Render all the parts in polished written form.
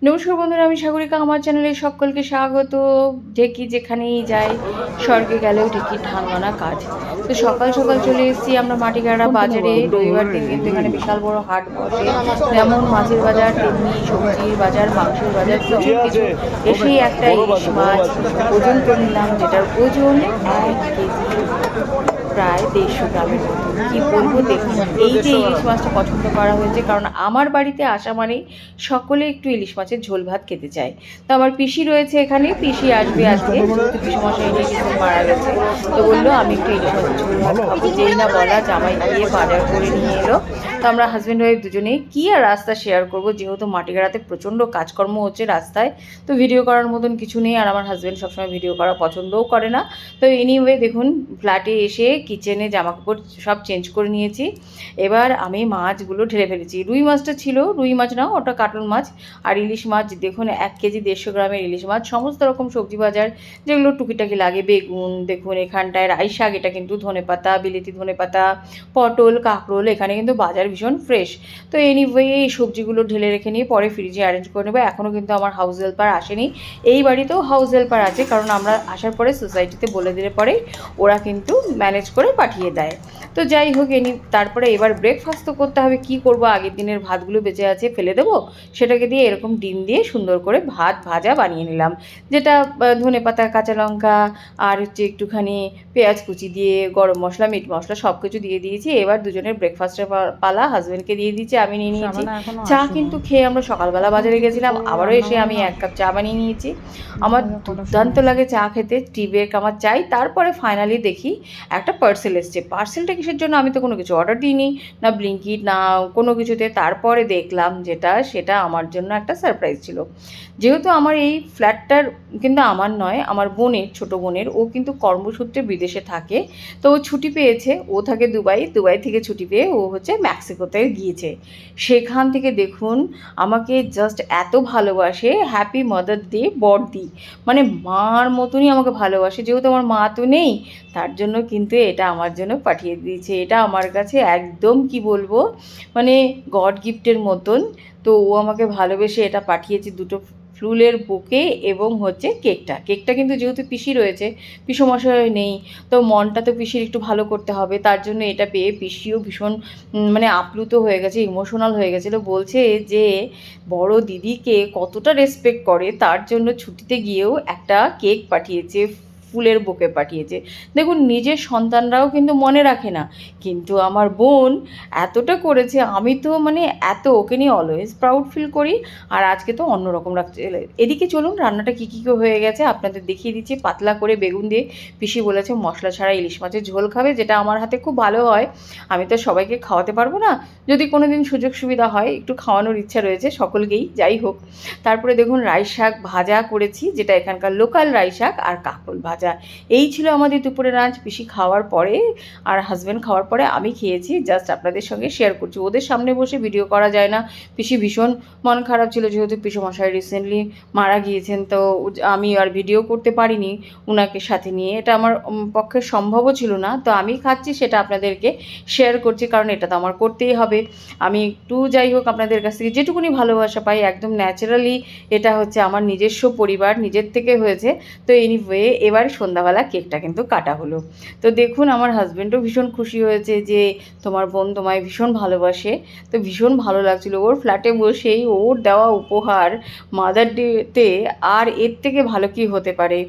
নমস্কার বন্ধুরা, আমি সাগরিকা। আমার চ্যানেলে সকলকে স্বাগত। ঢেকি যেখানেই যাই, স্বর্গে গেলেও ঢেকির ধান বানা কাজ। তো সকাল সকাল চলে এসেছি আমরা মাটিগাড়া বাজারে। রবিবার দিন কিন্তু এখানে বিশাল বড় হাট বসে, যেমন মাছের বাজার তেমনি সবজির বাজার, মাংসের বাজার, প্রচুর কিছু। এসেই একটা ইলিশ মাছ ওজন করে নিলাম, যেটার ওজন 1 কেজি, প্রায় 150 গ্রামের মতো। কী বলবো, দেখুন এই যে ইলিশ মাছটা পছন্দ করা হয়েছে, কারণ আমার বাড়িতে আসা মানেই সকলে একটু ইলিশ মাছের ঝোল ভাত খেতে চায়। তো আমার পিসি রয়েছে এখানে, পিসি আসবে আজকে, যেহেতু পিসমশাই নিয়ে কিছু মারা গেছে। তো বললো আমি একটু ইলিশ মাছের ঝোল ভাত খাবো। যেই না বলা জামাই গিয়ে বাজার করে নিয়ে এলো। তো আমরা হাজব্যান্ড ওয়াইফ দুজনেই কী আর রাস্তা শেয়ার করবো, যেহেতু মাটিগাড়াতে প্রচণ্ড কাজকর্ম হচ্ছে রাস্তায়, তো ভিডিও করার মতন কিছু নেই। আর আমার হাজব্যান্ড সবসময় ভিডিও করা পছন্দও করে না। তো এনিওয়ে দেখুন, ফ্ল্যাটে এসে কিচেনে জামাকাপড় সব চেঞ্জ করে নিয়েছি। এবার আমি মাছগুলো ঢেলে ফেলেছি। রুই মাছটা ছিল, রুই মাছ না, ওটা কাটল মাছ। আর ইলিশ মাছ দেখুন 1 কেজি 150 গ্রামের ইলিশ মাছ। সমস্ত রকম সবজি বাজার যেগুলো টুকিটাকি লাগে, বেগুন দেখুন, এখানটায় রাই শাক, এটা কিন্তু ধনেপাতা, বিলেতি ধনেপাতা, পটল, কাঁকরোল, এখানে কিন্তু বাজার ভীষণ ফ্রেশ। তো এনিওয়ে এই সবজিগুলো ঢেলে রেখে নিয়ে পরে ফ্রিজে অ্যারেঞ্জ করে নেবো। এখনও কিন্তু আমার হাউস হেল্পার আসেনি। এই বাড়িতেও হাউস হেল্পার আছে, কারণ আমরা আসার পরে সোসাইটিতে বলে দিলে পরে ওরা কিন্তু ম্যানেজ করে পাঠিয়ে দেয়। তো যাই হোক, তারপরে এবার ব্রেকফাস্ট তো করতে হবে। কি করব, আগের দিনের ভাতগুলো বেঁচে আছে, ফেলে দেবো। সেটাকে দিয়ে এরকম ডিম দিয়ে সুন্দর করে ভাত ভাজা বানিয়ে নিলাম, যেটা ধনেপাতা, কাঁচা লঙ্কা আর হচ্ছে একটুখানি পেঁয়াজ কুচি দিয়ে, গরম মশলা, মিট মশলা সব কিছু দিয়ে দিয়েছি। এবার দুজনের ব্রেকফাস্টের পালা। হাজব্যান্ডকে দিয়ে দিয়েছি, আমি নিয়ে নিয়েছি চা। কিন্তু খেয়ে আমরা সকালবেলা বাজারে গেছিলাম, আবারও এসে আমি 1 কাপ চা বানিয়ে নিয়েছি। আমার দুর্দান্ত লাগে চা খেতে, টি ব্রেক আমার চাই। তারপরে ফাইনালি দেখি একটা পার্সেল এসছে। পার্সেলটা কিসের জন্য, আমি তো কোনো কিছু অর্ডার দিইনি, না ব্লিঙ্কিট না কোনো কিছুতে। তারপরে দেখলাম সেটা আমার জন্য একটা সারপ্রাইজ ছিল। যেহেতু আমার এই ফ্ল্যাটটার কিন্তু আমার নয়, আমার বোনের, ছোটো বোনের, ও কিন্তু কর্মসূত্রে বিদেশে থাকে। তো ও ছুটি পেয়েছে, ও থাকে দুবাই, দুবাই থেকে ছুটি পেয়ে ও হচ্ছে মেক্সিকোতে গিয়েছে। সেখান থেকে দেখুন আমাকে জাস্ট এত ভালোবাসে, হ্যাপি মাদার ডে বড়দি, মানে মার মতনই আমাকে ভালোবাসে। যেহেতু আমার মা তো নেই, তার জন্য কিন্তু এটা আমার জন্য পাঠিয়ে দিয়েছে। এটা আমার কাছে একদম কি বলবো, মানে গড গিফটের মতন। তো ও আমাকে ভালোবেসে এটা পাঠিয়েছে, দুটো ফুলের বুকে এবং হচ্ছে কেকটা কিন্তু যেহেতু পিসি রয়েছে, পিসমশাই নেই, তো মনটা তো পিসির একটু ভালো করতে হবে। তার জন্য এটা পেয়ে পিসিও ভীষণ মানে আপ্লুত হয়ে গেছে, ইমোশনাল হয়ে গেছিলো। বলছে যে বড় দিদিকে কতটা রেসপেক্ট করে, তার জন্য ছুটিতে গিয়েও একটা কেক পাঠিয়েছে, ফুলের বুকে পাঠিয়েছে। দেখুন, নিজের সন্তানরাও কিন্তু মনে রাখে না, কিন্তু আমার বোন এতটা করেছে। আমি তো মানে এত ওকে নিয়ে অলওয়েজ প্রাউড ফিল করি। আর আজকে তো অন্যরকম রাখছে। এদিকে চলুন, রান্নাটা কী কী হয়ে গেছে আপনাদের দেখিয়ে দিচ্ছি। পাতলা করে বেগুন দিয়ে, পিসি বলেছে মশলা ছাড়া ইলিশ মাছের ঝোল খাবে, যেটা আমার হাতে খুব ভালো হয়। আমি তো সবাইকে খাওয়াতে পারবো না, যদি কোনো দিন সুযোগ সুবিধা হয় একটু খাওয়ানোর ইচ্ছা রয়েছে সকলকেই। যাই হোক, তারপরে দেখুন রাই শাক ভাজা করেছি, যেটা এখানকার লোকাল রাই শাক, আর কাঁকরোল ভাজা। এই ছিল আমাদের দুপুরের লাঞ্চ। পিসি খাওয়ার পরে আর হাজব্যান্ড খাওয়ার পরে আমি খেয়েছি। জাস্ট আপনাদের সঙ্গে শেয়ার করছি, ওদের সামনে বসে ভিডিও করা যায় না। পিসি ভীষণ মন খারাপ ছিল, যেহেতু পিসমশাই রিসেন্টলি মারা গিয়েছেন। তো আমি আর ভিডিও করতে পারিনি ওনাকে সাথে নিয়ে, এটা আমার পক্ষে সম্ভবও ছিল না। তো আমি খাচ্ছি, সেটা আপনাদেরকে শেয়ার করছি, কারণ এটা তো আমার করতেই হবে। আমি একটু যাই হোক আপনাদের কাছ থেকে যেটুকুনি ভালোবাসা পাই, একদম ন্যাচারালি, এটা হচ্ছে আমার নিজস্ব পরিবার, নিজের থেকে হয়েছে। তো এনিওয়ে, এবার সন্ধ্যাবেলা কেকটা কিন্তু কাটা হলো। তো দেখুন আমার হাজব্যান্ডও ভীষণ খুশি হয়েছে যে তোমার বোন তোমায় ভীষণ ভালোবাসে। তো ভীষণ ভালো লাগছিলো ওর ফ্ল্যাটে বসেই ওর দেওয়া উপহার মাদার ডেতে, আর এর থেকে ভালো কি হতে পারে।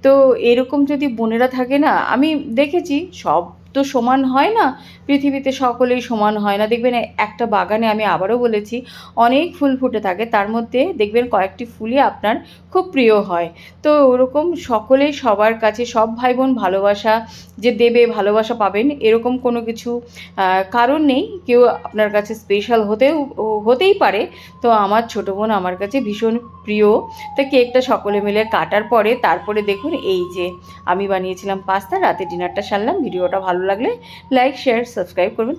তো এরকম যদি বোনেরা থাকে না, আমি দেখেছি সব তো সমান হয় না, পৃথিবীতে সকলেই সমান হয় না। দেখবেন একটা বাগানে, আমি আবারও বলেছি, অনেক ফুল ফুটে থাকে, তার মধ্যে দেখবেন কয়েকটি ফুলই আপনার খুব প্রিয় হয়। তো ওরকম সকলেই সবার কাছে, সব ভাই বোন ভালোবাসা যে দেবে, ভালোবাসা পাবেন, এরকম কোনো কিছু কারণ নেই। কেউ আপনার কাছে স্পেশাল হতেই পারে। তো আমার ছোটো বোন আমার কাছে ভীষণ প্রিয়। তো কেকটা সকলে মিলে কাটার পরে তারপরে দেখুন এই যে আমি বানিয়েছিলাম পাস্তা। রাতে ডিনারটা সারলাম। ভিডিওটা ভালো লাগলে লাইক, শেয়ার, সাবস্ক্রাইব করবেন।